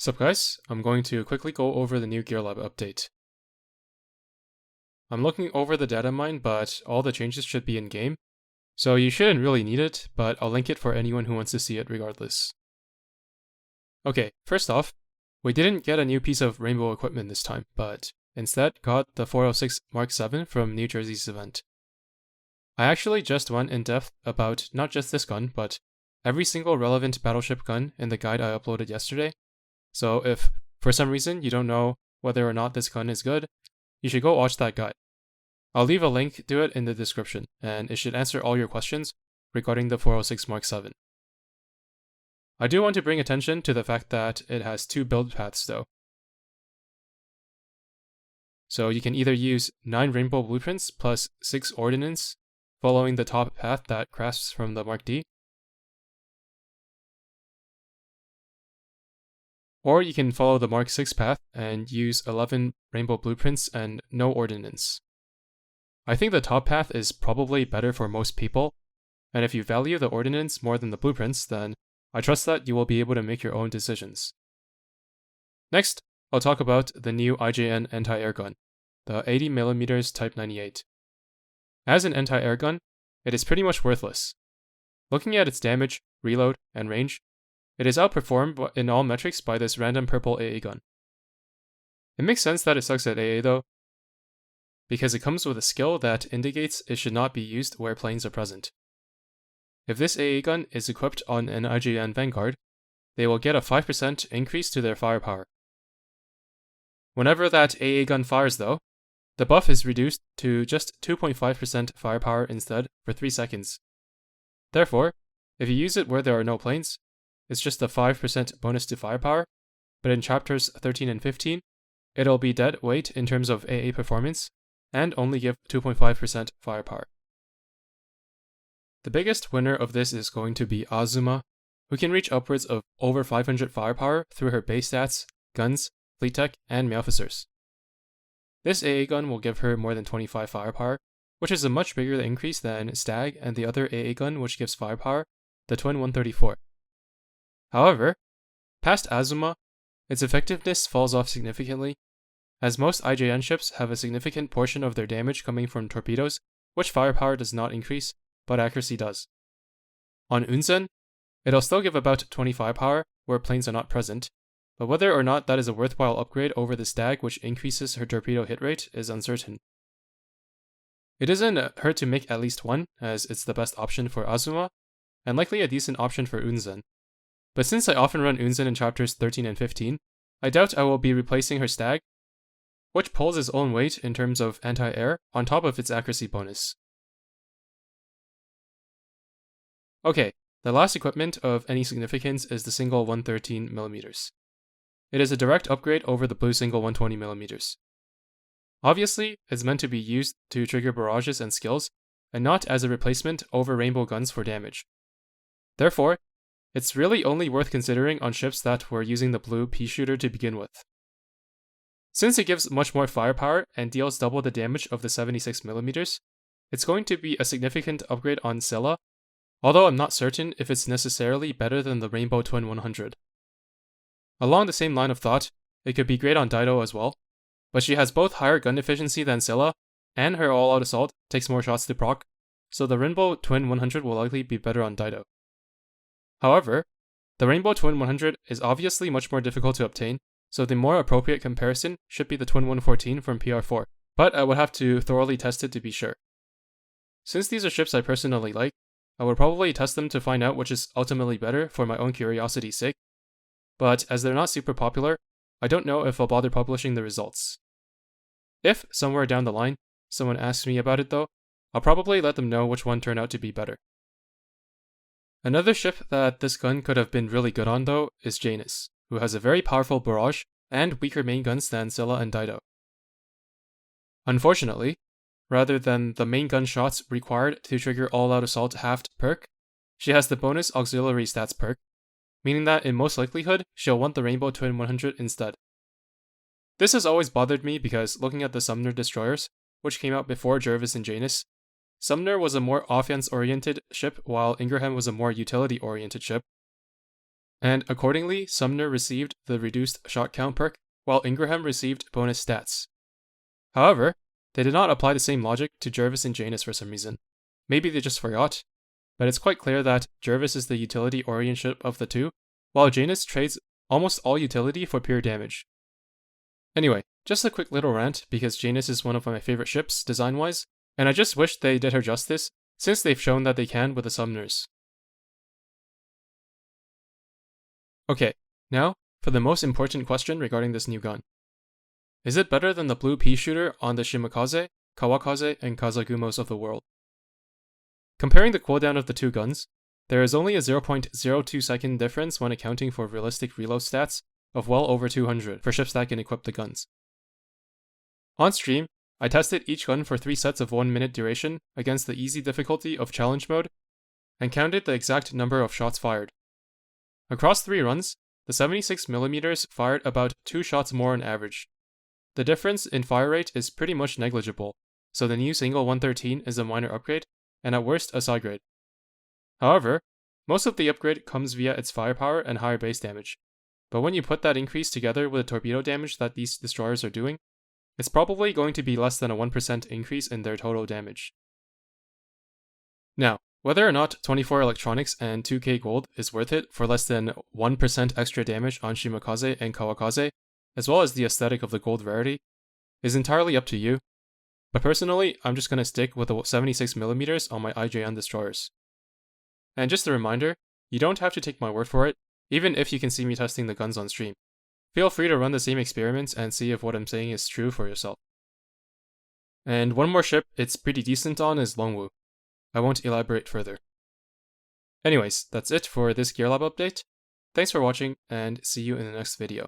Sup guys, I'm going to quickly go over the new GearLab update. I'm looking over the data mine, but all the changes should be in-game, so you shouldn't really need it, but I'll link it for anyone who wants to see it regardless. Okay, first off, we didn't get a new piece of rainbow equipment this time, but instead got the 406 Mark 7 from New Jersey's event. I actually just went in depth about not just this gun, but every single relevant battleship gun in the guide I uploaded yesterday. So if, for some reason, you don't know whether or not this gun is good, you should go watch that guide. I'll leave a link to it in the description, and it should answer all your questions regarding the 406 Mark 7. I do want to bring attention to the fact that it has two build paths though. So you can either use 9 rainbow blueprints plus 6 ordnance, following the top path that crafts from the Mark D, or you can follow the Mark 6 path and use 11 rainbow blueprints and no ordnance. I think the top path is probably better for most people, and if you value the ordnance more than the blueprints, then I trust that you will be able to make your own decisions. Next, I'll talk about the new IJN anti-air gun, the 80mm Type 98. As an anti-air gun, it is pretty much worthless. Looking at its damage, reload, and range, it is outperformed in all metrics by this random purple AA gun. It makes sense that it sucks at AA though, because it comes with a skill that indicates it should not be used where planes are present. If this AA gun is equipped on an IJN Vanguard, they will get a 5% increase to their firepower. Whenever that AA gun fires though, the buff is reduced to just 2.5% firepower instead for 3 seconds. Therefore, if you use it where there are no planes, it's just a 5% bonus to firepower, but in chapters 13 and 15, it'll be dead weight in terms of AA performance, and only give 2.5% firepower. The biggest winner of this is going to be Azuma, who can reach upwards of over 500 firepower through her base stats, guns, fleet tech, and officers. This AA gun will give her more than 25 firepower, which is a much bigger increase than Stag and the other AA gun which gives firepower, the Twin 134. However, past Azuma, its effectiveness falls off significantly, as most IJN ships have a significant portion of their damage coming from torpedoes, which firepower does not increase, but accuracy does. On Unzen, it'll still give about 20 firepower where planes are not present, but whether or not that is a worthwhile upgrade over the Stag which increases her torpedo hit rate is uncertain. It doesn't hurt to make at least one, as it's the best option for Azuma, and likely a decent option for Unzen. But since I often run Unzen in chapters 13 and 15, I doubt I will be replacing her Stag, which pulls its own weight in terms of anti-air on top of its accuracy bonus. Okay, the last equipment of any significance is the single 113mm. It is a direct upgrade over the blue single 120mm. Obviously, it's meant to be used to trigger barrages and skills, and not as a replacement over rainbow guns for damage. Therefore, it's really only worth considering on ships that were using the blue pea shooter to begin with. Since it gives much more firepower and deals double the damage of the 76mm, it's going to be a significant upgrade on Scylla, although I'm not certain if it's necessarily better than the Rainbow Twin 100. Along the same line of thought, it could be great on Dido as well, but she has both higher gun efficiency than Scylla, and her all-out assault takes more shots to proc, so the Rainbow Twin 100 will likely be better on Dido. However, the Rainbow Twin 100 is obviously much more difficult to obtain, so the more appropriate comparison should be the Twin 114 from PR4, but I would have to thoroughly test it to be sure. Since these are ships I personally like, I would probably test them to find out which is ultimately better for my own curiosity's sake, but as they're not super popular, I don't know if I'll bother publishing the results. If, somewhere down the line, someone asks me about it though, I'll probably let them know which one turned out to be better. Another ship that this gun could have been really good on though is Janus, who has a very powerful barrage and weaker main guns than Scylla and Dido. Unfortunately, rather than the main gun shots required to trigger all-out assault halved perk, she has the bonus auxiliary stats perk, meaning that in most likelihood, she'll want the Rainbow Twin 100 instead. This has always bothered me because looking at the Sumner destroyers, which came out before Jervis and Janus, Sumner was a more offense-oriented ship while Ingraham was a more utility-oriented ship, and accordingly, Sumner received the reduced shot count perk, while Ingraham received bonus stats. However, they did not apply the same logic to Jervis and Janus for some reason. Maybe they just forgot, but it's quite clear that Jervis is the utility oriented of the two, while Janus trades almost all utility for pure damage. Anyway, just a quick little rant because Janus is one of my favorite ships design-wise, and I just wish they did her justice, since they've shown that they can with the Sumners. Okay, now for the most important question regarding this new gun. Is it better than the blue pea shooter on the Shimakaze, Kawakaze, and Kazagumos of the world? Comparing the cooldown of the two guns, there is only a 0.02 second difference when accounting for realistic reload stats of well over 200 for ships that can equip the guns. On stream, I tested each gun for 3 sets of 1 minute duration against the easy difficulty of challenge mode, and counted the exact number of shots fired. Across 3 runs, the 76mm fired about 2 shots more on average. The difference in fire rate is pretty much negligible, so the new single 113 is a minor upgrade, and at worst a side grade. However, most of the upgrade comes via its firepower and higher base damage, but when you put that increase together with the torpedo damage that these destroyers are doing, it's probably going to be less than a 1% increase in their total damage. Now, whether or not 24 electronics and 2k gold is worth it for less than 1% extra damage on Shimakaze and Kawakaze, as well as the aesthetic of the gold rarity, is entirely up to you, but personally, I'm just going to stick with the 76mm on my IJN destroyers. And just a reminder, you don't have to take my word for it, even if you can see me testing the guns on stream. Feel free to run the same experiments and see if what I'm saying is true for yourself. And one more ship it's pretty decent on is Longwu. I won't elaborate further. Anyways, that's it for this Gear Lab update. Thanks for watching, and see you in the next video.